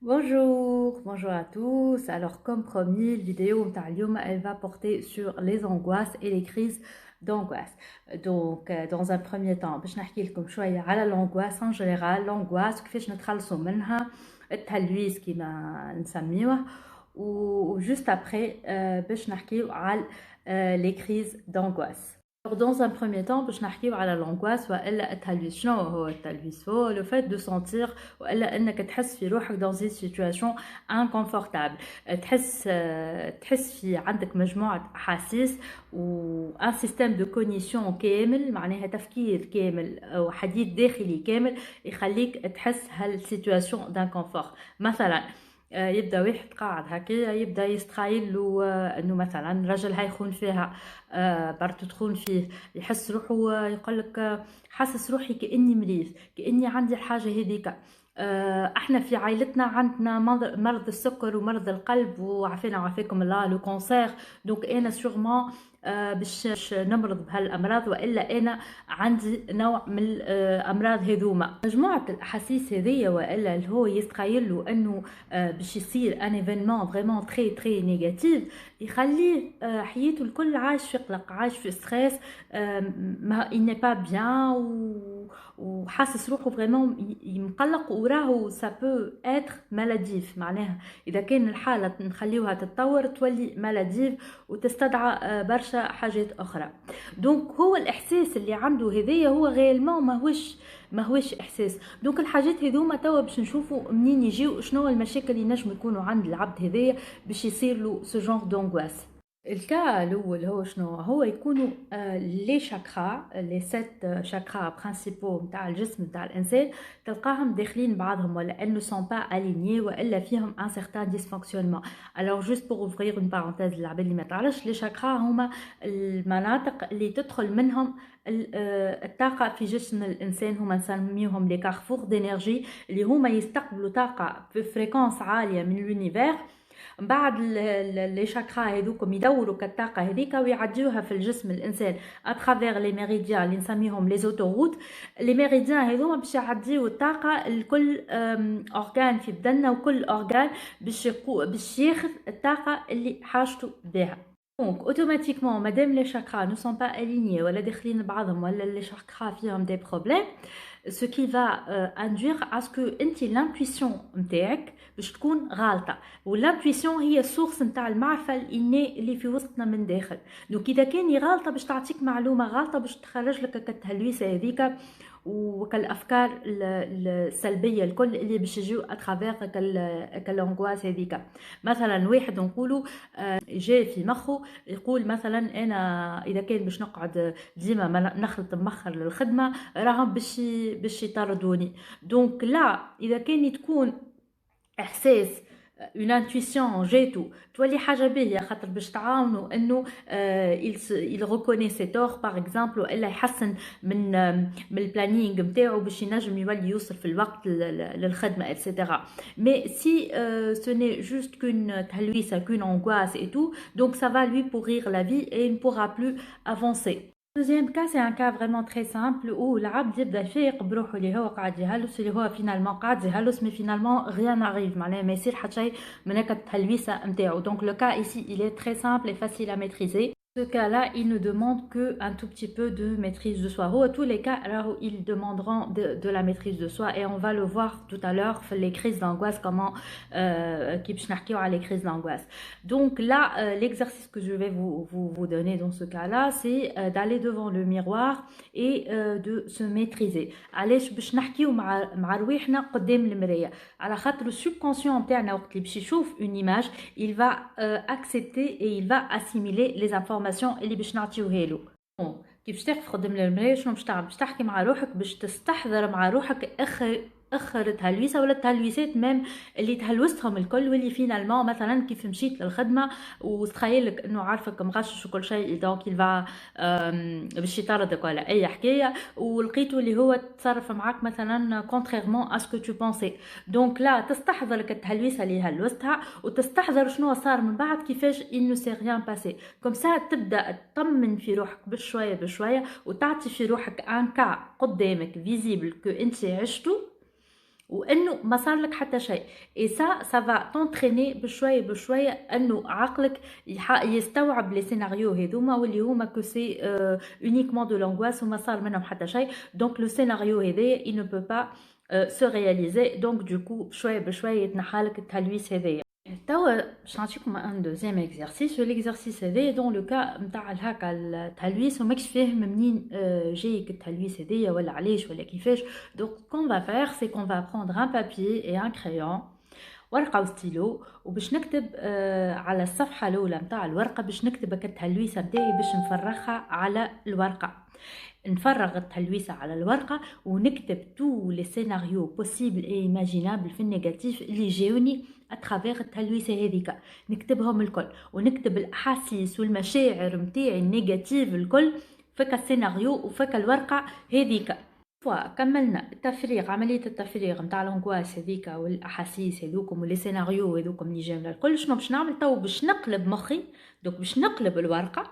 Bonjour, bonjour à tous. Alors comme promis, la vidéo متاع اليوم elle va porter sur les angoisses et les crises d'angoisse. Donc dans un premier temps باش نحكي لكم شوية على l'angoisse en général, l'angoisse كيفاش نتخلصوا منها، التلويث كيما نسميوه، وجوست après باش نحكيو على les crises d'angoisse. Alors, dans un premier temps باش نحكيو على l'angoisse والا التلويث. شنو هو التلويث؟ هو le fait de sentir والا انك تحس في روحك dans une situation inconfortable، تحس في عندك مجموعة احاسيس و un système de cognition كامل، معناها تفكير كامل او حديث داخلي كامل يخليك تحس هالسيتواسيون d'inconfort. مثلا يبدا واحد قاعد هكايا يبدا يستخيل له انه مثلا رجل هيخون فيها، برضو تخون فيه، يحس روحه يقول لك حاسس روحي كاني مريض، كاني عندي الحاجه هذيك. احنا في عائلتنا عندنا مرض السكر ومرض القلب وعافينا وعافاكم الله لو كونسير، دونك انا سيغمون باش نمرض بهالامراض، والا انا عندي نوع من الامراض هذوما. مجموعه الاحاسيس هذيا والا اللي هو يتخيل له انه باش يصير ان ايفينمون فريمون تري تري نيجاتيف، يخليه حياته الكل عايش في قلق، عايش في ستريس، ما il n'est pas bien وحاسس روحه فريمون مقلق، وراهو سا بو اتر مالاديف. معناها اذا كان الحاله نخليوها تتطور تولي مالاديف وتستدعى برشا حاجات اخرى. دونك هو الاحساس اللي عنده هذايا هو غيالمون ماهوش احساس. دونك الحاجات هذوما توا باش نشوفوا منين يجيو، شنو المشاكل اللي نجم يكونوا عند العبد هذايا باش يصير له سو جونغ دونغواس. الكا الاول هو شنو هو؟ يكونوا لي شاكرا، لي سيت شاكرا برينسيبو نتاع الجسم نتاع الانسان، تلقاهم داخلين بعضهم ولا elles ne sont pas alignées والا فيهم un certain dysfonctionnement. alors juste pour ouvrir une parenthèse للعباد اللي ما تعرفش، لي شاكرا هما المناطق اللي تدخل منهم الطاقة في جسم الإنسان، هما نسميهم لي كارفور دينيرجي، اللي هما يستقبلوا طاقة في فريكونس عالية من اليونيفير. بعد لي شاكرا هذوكم يدوروا كالطاقه هذيك ويعديوها في الجسم الانسان اترافير لي ميريديان اللي نسميهم لي زوتوروت. لي ميريديان هذوما باش يعديو الطاقه لكل اورغان في بدننا، وكل اورغان باش ياخذ الطاقه اللي حاجته بها. دونك اوتوماتيكمون مادام لي شاكرا نو سون با الينيي ولا داخلين بعضهم ولا لي شاكرا فيهم دي بروبليم، ce qui va induire à ce que انت l'intuition نتاعك باش تكون غالطه، والانتويسيون هي السورس نتاع المعرفه الاني اللي في وسطنا من داخل. دونك اذا كان غالطه باش تعطيك معلومه غالطه باش تخرج لك كالتهلويسه هذيك وكالافكار السلبيه الكل اللي باش يجيو اترافير كالانغواس هذيك. مثلا واحد نقولوا جاي في مخه يقول مثلا انا اذا كان باش نقعد ديما نخلط مخر للخدمه راهم باش يطردوني. دونك لا، اذا كان تكون احساس اون انتويسيون جاتو تولي حاجه باهيه، خاطر باش تعاونوا انه il reconnaît ses torts par exemple، والا يحسن من البلانينغ نتاعو باش ينجم يولي يوصل في الوقت للخدمه اتسيتيرا. مي سي ce n'est juste qu'une تهلويسه qu'une angoisse et tout، donc ça va lui pourrir la vie et il ne pourra plus avancer. Deuxième cas, c'est un cas vraiment très simple où العبد يبدا يفيق بروحه اللي هو قاعد يهلس، اللي هو فينالمون قاعد يهلس مي فينالمون rien n'arrive، معناها ما يصير حتى شيء من هكا التهلويسه نتاعو. donc le cas ici il est très simple et facile à maîtriser. Ce cas-là, il ne demande qu'un tout petit peu de maîtrise de soi. Ou à tous les cas, alors ils demanderont de la maîtrise de soi, et on va le voir tout à l'heure, les crises d'angoisse, comment les crises d'angoisse. Donc là, l'exercice que je vais vous donner dans ce cas-là, c'est d'aller devant le miroir et de se maîtriser. علاش باش نحكيو مع رواحنا قدام المرايه؟ على خاطر السبكونسيون نتاعنا وقت اللي باش يشوف une image, il va accepter et il va assimiler les informations اللي باش نعطيوها له. كيفاش تقف قدام المرايه؟ شنو باش تعمل؟ باش تحكي مع روحك، باش تستحضر مع روحك اخر تهلويسه ولا التهلويسات مام اللي تهلوستهم الكل، واللي فينالمون مثلا كيف مشيت للخدمه وتخيلك انه عارفك مغشش وكل شيء، دونك يلفا باش يطردك ولا اي حكايه، ولقيته اللي هو تصرف معاك مثلا كونتريرمون اسكو تو بونسي. دونك لا، تستحضر لك التهلويسه اللي هلوستها وتستحضر شنو صار من بعد، كيفاش انه سي ريان باسي. كوم سا تبدا تطمن في روحك بشويه بشويه، وتعطي في روحك ان كا قدامك فيزيبل كو انت عشتو، وانه ما صار لك حتى شيء. et ça va t'entraîner بشويه بشويه انه عقلك يستوعب لي سيناريو هذوما واللي هما كو سي uniquement de l'angoisse وما صار منهم حتى شيء. donc le scénario هذايا il ne peut pas se réaliser. donc du coup بشويه بشويه يتنحالك التلويث هذايا. توا باش نعطيكم ان دوزيام اكزرسيس. والاكزرسيس هذايا دون لو كا نتاع هكا التلويث وماكش فاهم منين جايك التلويث هذايا ولا علاش ولا كيفاش. دونك كون va faire c'est qu'on va prendre un papier et un crayon ورقه وستيلو وباش نكتب على الصفحه الاولى نتاع الورقه باش نكتب هكا التلويثه نتاعي باش نفرغها على الورقه. نفرغ التلويثه على الورقه ونكتب تو لي سيناريو بوسيبل اي ايماجينابل في النيجاتيف اللي جاوني اترافيغ التلويثه هذيك. نكتبهم الكل ونكتب الاحاسيس والمشاعر نتاعي النيجاتيف الكل فك السيناريو وفك الورقه هذيك. كملنا التفريغ، عمليه التفريغ نتاع الانغواس هذيك والاحاسيس هذوكم ولي سيناريو هذوكم اللي جاونا الكل. شنو باش نعمل تو؟ باش نقلب مخي. دوك باش نقلب الورقه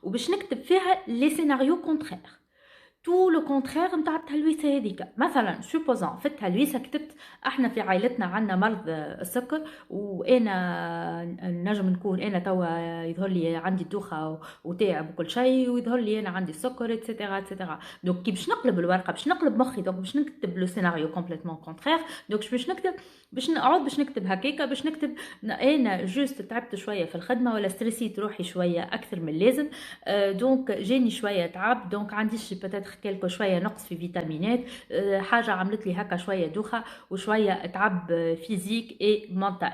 وباش نكتب فيها لي سيناريو كونترير، تو لو كونترير نتاع التلويثه هذيك. مثلا سوبوزون في التلويثه كتبت احنا في عائلتنا عندنا مرض السكر وانا نجم نكون انا توا يظهر لي عندي دوخه وتعب وكل شيء ويظهر لي انا عندي السكر اتسيتيرا اتسيتيرا. دونك كي باش نقلب الورقه باش نقلب مخي دونك باش نكتب لو سيناريو كومبليتمون كونترير. دونك باش نكتب باش نقعد باش نكتب هكاكا باش نكتب انا جوست تعبت شويه في الخدمه ولا ستريسيت روحي شويه اكثر من اللازم. دونك جاني شويه تعب دونك عندي شي بتاتر كلكو شويه نقص في فيتامينات. حاجه عملت لي هكا شويه دوخه وشويه تعب فيزيك اي مونتال.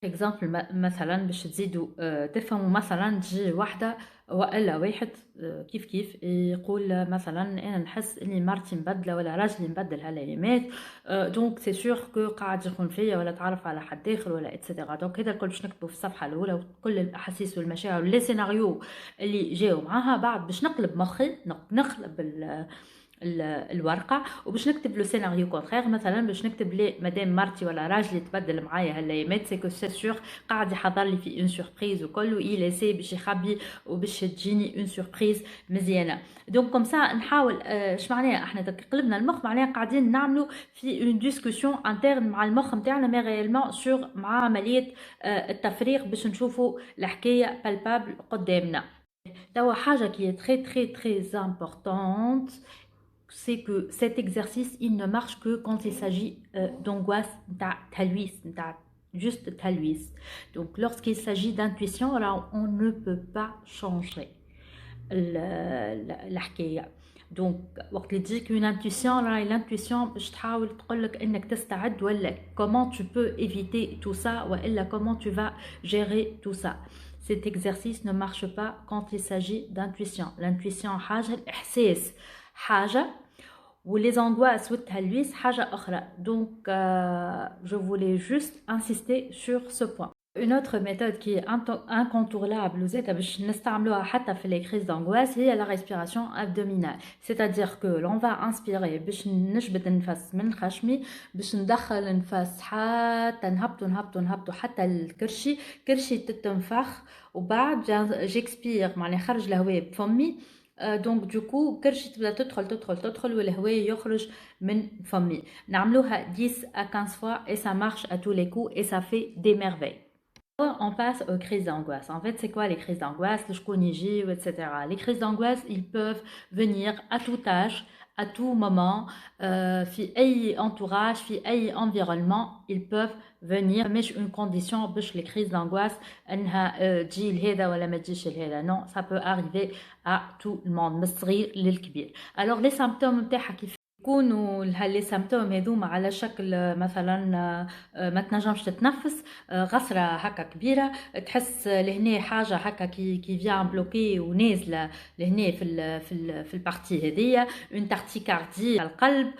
اكزامبل مثلا باش تزيدوا تفهموا. مثلا تجي واحده والا واحد كيف كيف يقول مثلا انا نحس اني مرتي مبدله ولا راجلي مبدل هالايامات. دونك سي سور كو قاعد يخون فيا ولا تعرف على حد اخر ولا اتسيتيرا. دونك هذا الكل باش نكتبه في الصفحه الاولى وكل الاحاسيس والمشاعر واللي سيناريو اللي جاوا معاها. بعد باش نقلب مخي نقلب الورقه وباش نكتب لو سيناريو كونترير. مثلا باش نكتب لي مادام مرتي ولا راجلي تبدل معايا هالايامات سي كو سي سور قاعد يحضر لي في اون سوربريز وكل ويل سي باش يخبي وباش تجيني اون سوربريز مزيانه. دونك كوم سا نحاول اش معناها احنا قلبنا المخ معناها قاعدين نعملوا في اون ديسكوسيون انترن مع المخ نتاعنا مي ريالمون سور مع عمليه التفريغ باش نشوفوا الحكايه بالبابل قدامنا. توا حاجه كي تري تري تري امبورطونت c'est que cet exercice il ne marche que quand il s'agit d'angoisse talwis, juste talwis. Donc lorsqu'il s'agit d'intuition, là on ne peut pas changer الحكايه. دونك وقت اللي تجيك une intuition راهي l'intuition باش تحاول تقولك انك تستعد ولا comment tu peux éviter tout ça والا comment tu vas gérer tout ça. Cet exercice ne marche pas quand il s'agit d'intuition. L'intuition حاجه، الاحساس حاجه وليز انغواس والتلويث حاجه اخرى. Donc je voulais juste insister sur ce point. Une autre méthode qui est incontournable وزيتها باش نستعملوها حتى في les crises d'angoisse هي la respiration abdominale. C'est-à-dire que l'on va inspirer باش نجبد النفس من خشمي باش ندخل النفس حتى نهبطوا حتى الكرشي تتنفخ وبعد جيكسبير معناها خرج الهواء بفمي. دونك دوكو كرشي تبدا تدخل والهواء يخرج من فمي. نعملوها 10 à 15 fois et ça marche à tous les coups et ça fait des merveilles. On passe aux crises d'angoisse. En fait, c'est quoi les crises d'angoisse, etc. Les crises d'angoisse, ils peuvent venir à tout âge, à tout moment, في أي entourage, في أي environnement, ils peuvent venir. مش une condition باش les crises d'angoisse انها تجي لهذا ولا ما تجيش لهذا. Non, ça peut arriver à tout le monde, من الصغير للكبير. Alors les symptômes نتاعها كيف يكونوا لي سيمبتوم هذوما على شكل مثلا ما تنجمش تتنفس، غسره هكا كبيره، تحس لهنا حاجه هكا كي فيان بلوكي ونازله لهنا في البارتي هذيا، اون تارتيكاردي القلب،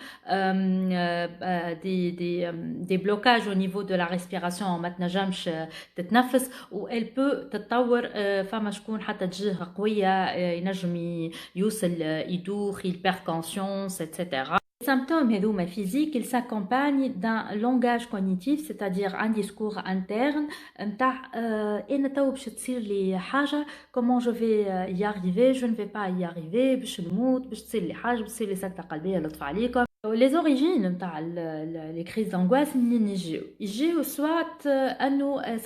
دي بلوكاج او نيفو دو لا ريسبيراسيون ما تنجمش تتنفس، و ال بو تتطور. فما شكون حتى تجيه قويه ينجم يوصل يدوخ، يبير كونسيونس etc. Les symptômes physiques, ils s'accompagnent d'un langage cognitif, c'est-à-dire un discours interne. Comment je vais y arriver, je ne vais pas y arriver, باش نموت، باش تصير لي حاجه، باش تصير لي سكتة قلبيه، لطف عليكم. Les origines les crises d'angoisse منين يجيو soit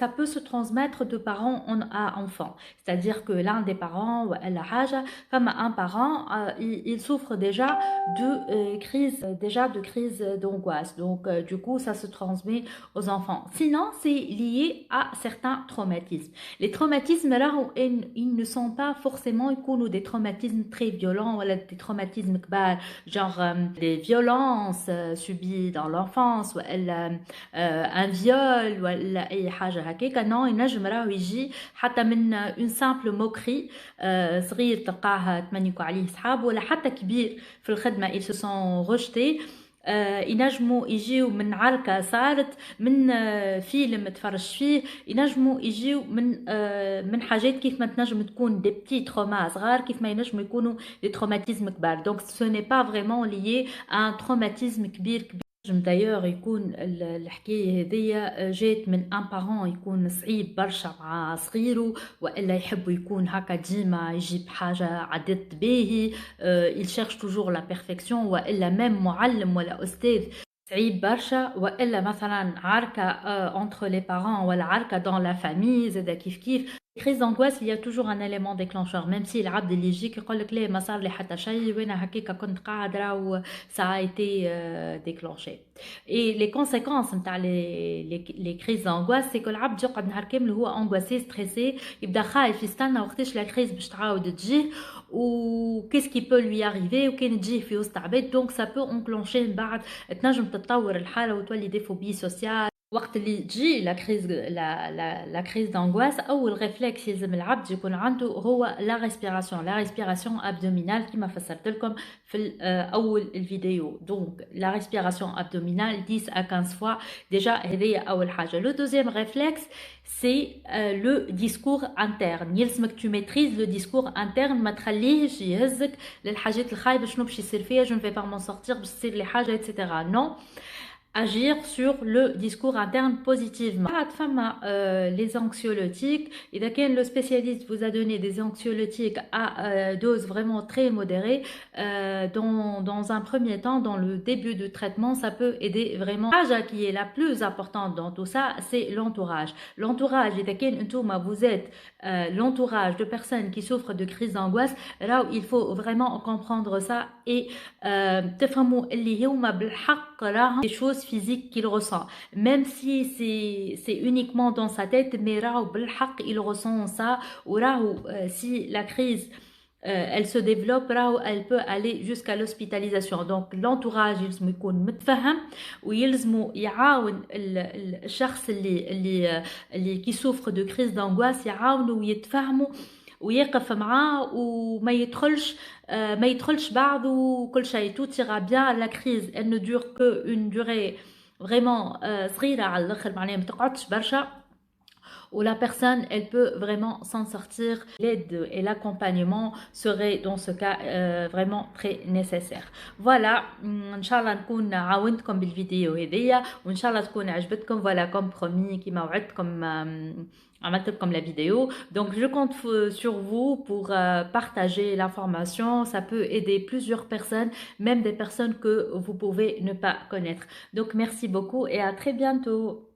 ça peut se transmettre de parents à enfants, c'est-à-dire que l'un des parents ou la حاجة comme un parent il souffre déjà de crise d'angoisse, donc du coup ça se transmet aux enfants. Sinon c'est lié à certains traumatismes. Les traumatismes là ils ne sont pas forcément يكونوا des traumatismes très violents ou des traumatismes كبار, genre des violences subies dans l'enfance ou un viol ou اي حاجه هكاك. non ينجم راهو يجي حتى من une simple moquerie, صغير تلقاه تمنيكوا عليه صحاب ولا حتى كبير في الخدمه ils se sont rejetés. ينجموا يجيو من عركة صارت من فيلم تفرج فيه, ينجموا يجيو من حاجات كيف ما تنجم تكون دي بتي تروما صغار كيف ما ينجموا يكونوا دي تروماتيزم كبار. donc ce n'est pas vraiment lié à un traumatisme كبير. نجم دايوغ يكون الحكاية هذيا جات من ان بارون يكون صعيب برشا مع صغيرو, والا يحب يكون هكا ديما يجيب حاجة عدت باهي, il cherche toujours la perfection, والا ميم معلم ولا استاذ صعيب برشا, والا مثلا عركة entre les parents ولا عركة dans la famille زادا كيف. crise d'angoisse, il y a toujours un élément déclencheur, même si العبد اللي يجيك يقول لك لا ما صار لي حتى شيء وانا هكاك كنت قاعده و ça a été déclenché. et les conséquences نتاع les crises d'angoisse c'est que العبد يقعد نهار كامل هو angoissé stressé, يبدا خايف يستنى وقتاش لا كريز باش تعاود تجيه و qu'est-ce qui peut lui arriver وكان تجيه في وسط عباد. donc ça peut enclencher من بعد تنجم تتطور الحاله وتولي دي فوبي سوسيال. وقت اللي تجي لا كريز d'angoisse اول ريفلكس يلزم العبد يكون عنده هو لا ريسبيراسيون ابدومينال كما فسرت لكم في اول الفيديو. donc la respiration abdominale 10 à 15 fois déjà هذه اول حاجه. le deuxième réflexe c'est le discours interne. يلزمك tu maîtrises le discours interne, ما تخليهش يهزك للحاجات الخايبه شنو باش يصير فيها, je ne vais pas m'en sortir باش تصير لي حاجه etc. non, agir sur le discours interne positivement. Les anxiolytiques, et d'accord, le spécialiste vous a donné des anxiolytiques à dose vraiment très modérée. Dans un premier temps, dans le début du traitement, ça peut aider vraiment. La chose qui est la plus importante dans tout ça, c'est l'entourage. L'entourage, et d'accord, vous êtes l'entourage de personnes qui souffrent de crise d'angoisse. Là, il faut vraiment comprendre ça et تفهموا اللي هما بالحق راهم des choses physiques qu'il ressent, même si c'est uniquement dans sa tête, mais راهو بالحق il ressent ça. وراهو si la crise elle se développe راهو elle peut aller jusqu'à l'hospitalisation. donc l'entourage يلزم يكون متفهم ويلزم يعاون الشخص اللي qui souffre de crise d'angoisse, يعاونوا ويتفهموا ويقف معاه وما يدخلش بعض وكل شيء. tout ira bien. la crise elle ne dure que une durée vraiment صغيرة على الاخر, معناها ما تقعدش برشا, où la personne elle peut vraiment s'en sortir. L'aide et l'accompagnement seraient dans ce cas vraiment très nécessaires. voilà, ان شاء الله نكون عاونتكم بالفيديو هذيا, وان شاء الله تكون عجبتكم. voilà, comme promis كما وعدتكم عملت لكم la vidéo. donc je compte sur vous pour partager l'information. ça peut aider plusieurs personnes, même des personnes que vous pouvez ne pas connaître. donc merci beaucoup et à très bientôt.